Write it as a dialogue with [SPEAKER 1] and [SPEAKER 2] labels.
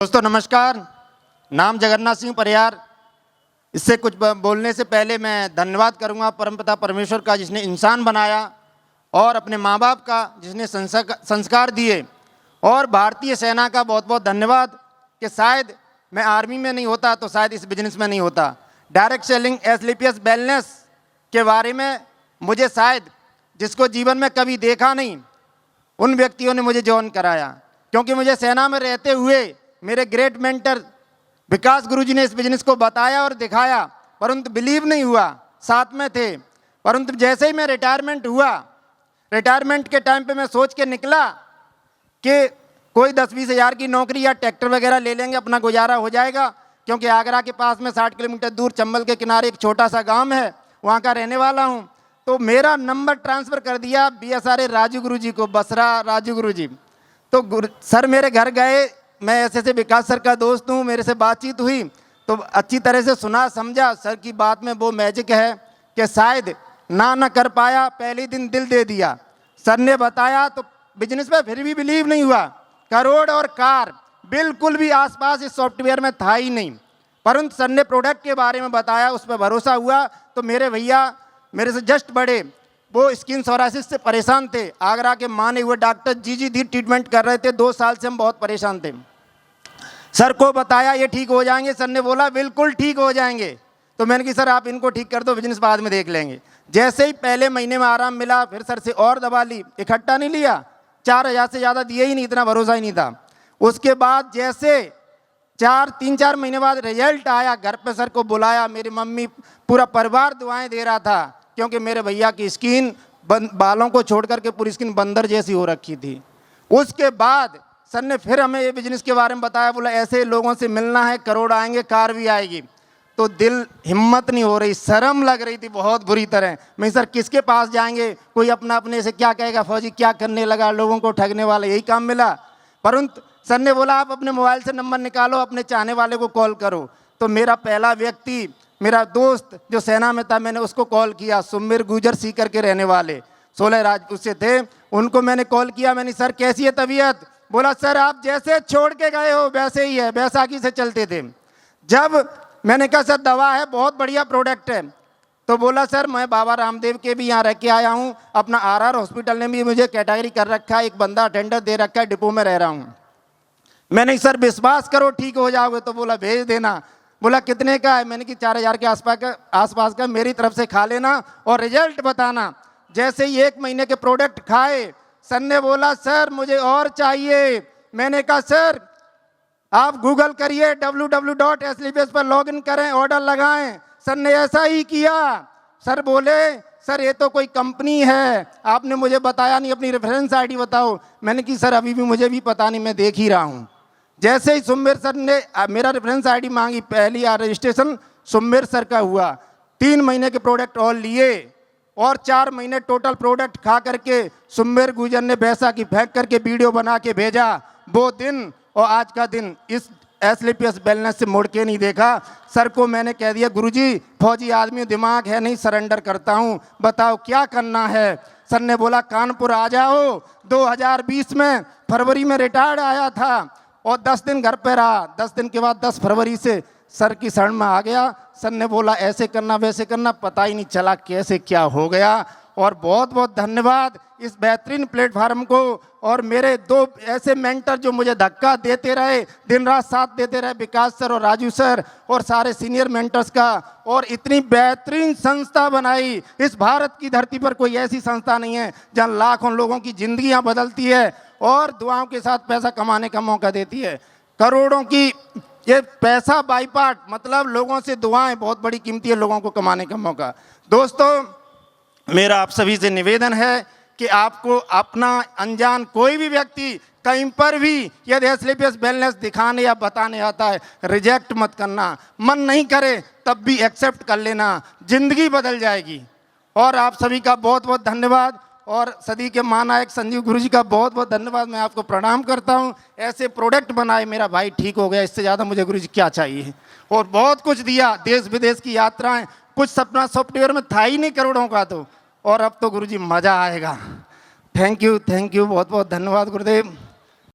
[SPEAKER 1] दोस्तों नमस्कार। नाम जगन्नाथ सिंह परियार। इससे कुछ बोलने से पहले मैं धन्यवाद करूंगा परमपिता परमेश्वर का जिसने इंसान बनाया, और अपने माँ बाप का जिसने संस्कार दिए, और भारतीय सेना का बहुत बहुत धन्यवाद कि शायद मैं आर्मी में नहीं होता तो शायद इस बिजनेस में नहीं होता। डायरेक्ट सेलिंग एसलीपीएस वेलनेस के बारे में मुझे शायद जिसको जीवन में कभी देखा नहीं उन व्यक्तियों ने मुझे ज्वाइन कराया, क्योंकि मुझे सेना में रहते हुए मेरे ग्रेट मेंटर विकास गुरुजी ने इस बिजनेस को बताया और दिखाया, परंतु बिलीव नहीं हुआ। साथ में थे, परंतु जैसे ही मैं रिटायरमेंट हुआ, रिटायरमेंट के टाइम पे मैं सोच के निकला कि कोई 10-20 हज़ार की नौकरी या ट्रैक्टर वगैरह ले लेंगे, अपना गुजारा हो जाएगा। क्योंकि आगरा के पास में 60 किलोमीटर दूर चंबल के किनारे एक छोटा सा गांव है, वहाँ का रहने वाला हूँ। तो मेरा नंबर ट्रांसफ़र कर दिया BSRA राजू गुरुजी को, बसरा राजू गुरुजी। तो सर मेरे घर गए, मैं ऐसे विकास सर का दोस्त हूँ, मेरे से बातचीत हुई तो अच्छी तरह से सुना समझा। सर की बात में वो मैजिक है कि शायद ना कर पाया, पहले दिन दिल दे दिया। सर ने बताया तो बिजनेस में फिर भी बिलीव नहीं हुआ। करोड़ और कार बिल्कुल भी आसपास इस सॉफ्टवेयर में था ही नहीं, परंतु सर ने प्रोडक्ट के बारे में बताया, उस पर भरोसा हुआ। तो मेरे भैया मेरे से जस्ट बड़े, वो स्किन सोरासिस से परेशान थे। आगरा के माने हुए डॉक्टर जी धी ट्रीटमेंट कर रहे थे, 2 साल से हम बहुत परेशान थे। सर को बताया ये ठीक हो जाएंगे, सर ने बोला बिल्कुल ठीक हो जाएंगे। तो मैंने कहा सर आप इनको ठीक कर दो, बिजनेस बाद में देख लेंगे। जैसे ही पहले महीने में आराम मिला, फिर सर से और दवा ली, इकट्ठा नहीं लिया, 4,000 से ज़्यादा दिए ही नहीं, इतना भरोसा ही नहीं था। उसके बाद जैसे 3-4 महीने बाद रिजल्ट आया, घर पे सर को बुलाया, मेरी मम्मी पूरा परिवार दुआएं दे रहा था, क्योंकि मेरे भैया की स्किन बालों को छोड़ करके पूरी स्किन बंदर जैसी हो रखी थी। उसके बाद सर ने फिर हमें ये बिजनेस के बारे में बताया, बोला ऐसे लोगों से मिलना है, करोड़ आएंगे, कार भी आएगी। तो दिल हिम्मत नहीं हो रही, शर्म लग रही थी बहुत बुरी तरह। मैं सर किसके पास जाएंगे, कोई अपने से क्या कहेगा, फौजी क्या करने लगा, लोगों को ठगने वाला, यही काम मिला। परंतु सर ने बोला आप अपने मोबाइल से नंबर निकालो, अपने चाहने वाले को कॉल करो। तो मेरा पहला व्यक्ति, मेरा दोस्त जो सेना में था, मैंने उसको कॉल किया। सुमिर गुजर सीकर के रहने वाले 16 राजपूत से थे, उनको मैंने कॉल किया। मैंने सर कैसी है तबीयत? बोला सर आप जैसे छोड़ के गए हो वैसे ही है, बैसाखी से चलते थे। जब मैंने कहा सर दवा है, बहुत बढ़िया प्रोडक्ट है, तो बोला सर मैं बाबा रामदेव के भी यहाँ रह के आया हूँ, अपना RR हॉस्पिटल ने भी मुझे कैटेगरी कर रखा है, एक बंदा अटेंडर दे रखा है, डिपो में रह रहा हूँ। मैंने सर विश्वास करो ठीक हो जाओगे, तो बोला भेज देना। बोला कितने का है? मैंने कि 4,000 के आसपास का, मेरी तरफ से खा लेना और रिजल्ट बताना। जैसे ही 1 महीने के प्रोडक्ट खाए, सर ने बोला सर मुझे और चाहिए। मैंने कहा सर आप गूगल करिए, www.sleeps पर लॉगिन करें, ऑर्डर लगाएं। सर ने ऐसा ही किया। सर बोले सर ये तो कोई कंपनी है, आपने मुझे बताया नहीं, अपनी रेफरेंस ID बताओ। मैंने कि सर अभी भी मुझे भी पता नहीं, मैं देख ही रहा हूँ। जैसे ही सुमेर सर ने मेरा रेफरेंस ID मांगी, पहली रजिस्ट्रेशन सुमेर सर का हुआ। 3 महीने के प्रोडक्ट और लिए और 4 महीने टोटल प्रोडक्ट खा करके सुमेर गुजर ने पैसा की फेंक करके वीडियो बना के भेजा। वो दिन और आज का दिन इस एसलीपीएस वेलनेस से मुड़ के नहीं देखा। सर को मैंने कह दिया गुरुजी फौजी आदमी, दिमाग है नहीं, सरेंडर करता हूँ, बताओ क्या करना है। सर ने बोला कानपुर आ जाओ। 2020 में फरवरी में रिटायर्ड आया था और 10 दिन घर पे रहा। 10 दिन के बाद 10 फरवरी से सर की शरण में आ गया। सर ने बोला ऐसे करना वैसे करना, पता ही नहीं चला कैसे क्या हो गया। और बहुत बहुत धन्यवाद इस बेहतरीन प्लेटफार्म को और मेरे 2 ऐसे मेंटर जो मुझे धक्का देते रहे, दिन रात साथ देते रहे, विकास सर और राजू सर और सारे सीनियर मेंटर्स का। और इतनी बेहतरीन संस्था बनाई। इस भारत की धरती पर कोई ऐसी संस्था नहीं है जहाँ लाखों लोगों की जिंदगियां बदलती है और दुआओं के साथ पैसा कमाने का मौका देती है। करोड़ों की ये पैसा बाई पार्ट, मतलब लोगों से दुआएं बहुत बड़ी कीमती है, लोगों को कमाने का मौका। दोस्तों मेरा आप सभी से निवेदन है कि आपको अपना अनजान कोई भी व्यक्ति कहीं पर भी यदि एसलीपीएस वेलनेस दिखाने या बताने आता है, रिजेक्ट मत करना। मन नहीं करे तब भी एक्सेप्ट कर लेना, जिंदगी बदल जाएगी। और आप सभी का बहुत बहुत धन्यवाद और सदी के महानायक संजीव गुरुजी का बहुत बहुत धन्यवाद। मैं आपको प्रणाम करता हूँ। ऐसे प्रोडक्ट बनाए, मेरा भाई ठीक हो गया, इससे ज़्यादा मुझे गुरुजी क्या चाहिए। और बहुत कुछ दिया, देश विदेश की यात्राएं, कुछ सपना सॉफ्टवेयर में था ही नहीं करोड़ों का, तो और अब तो गुरुजी मज़ा आएगा। थैंक यू बहुत बहुत धन्यवाद गुरुदेव।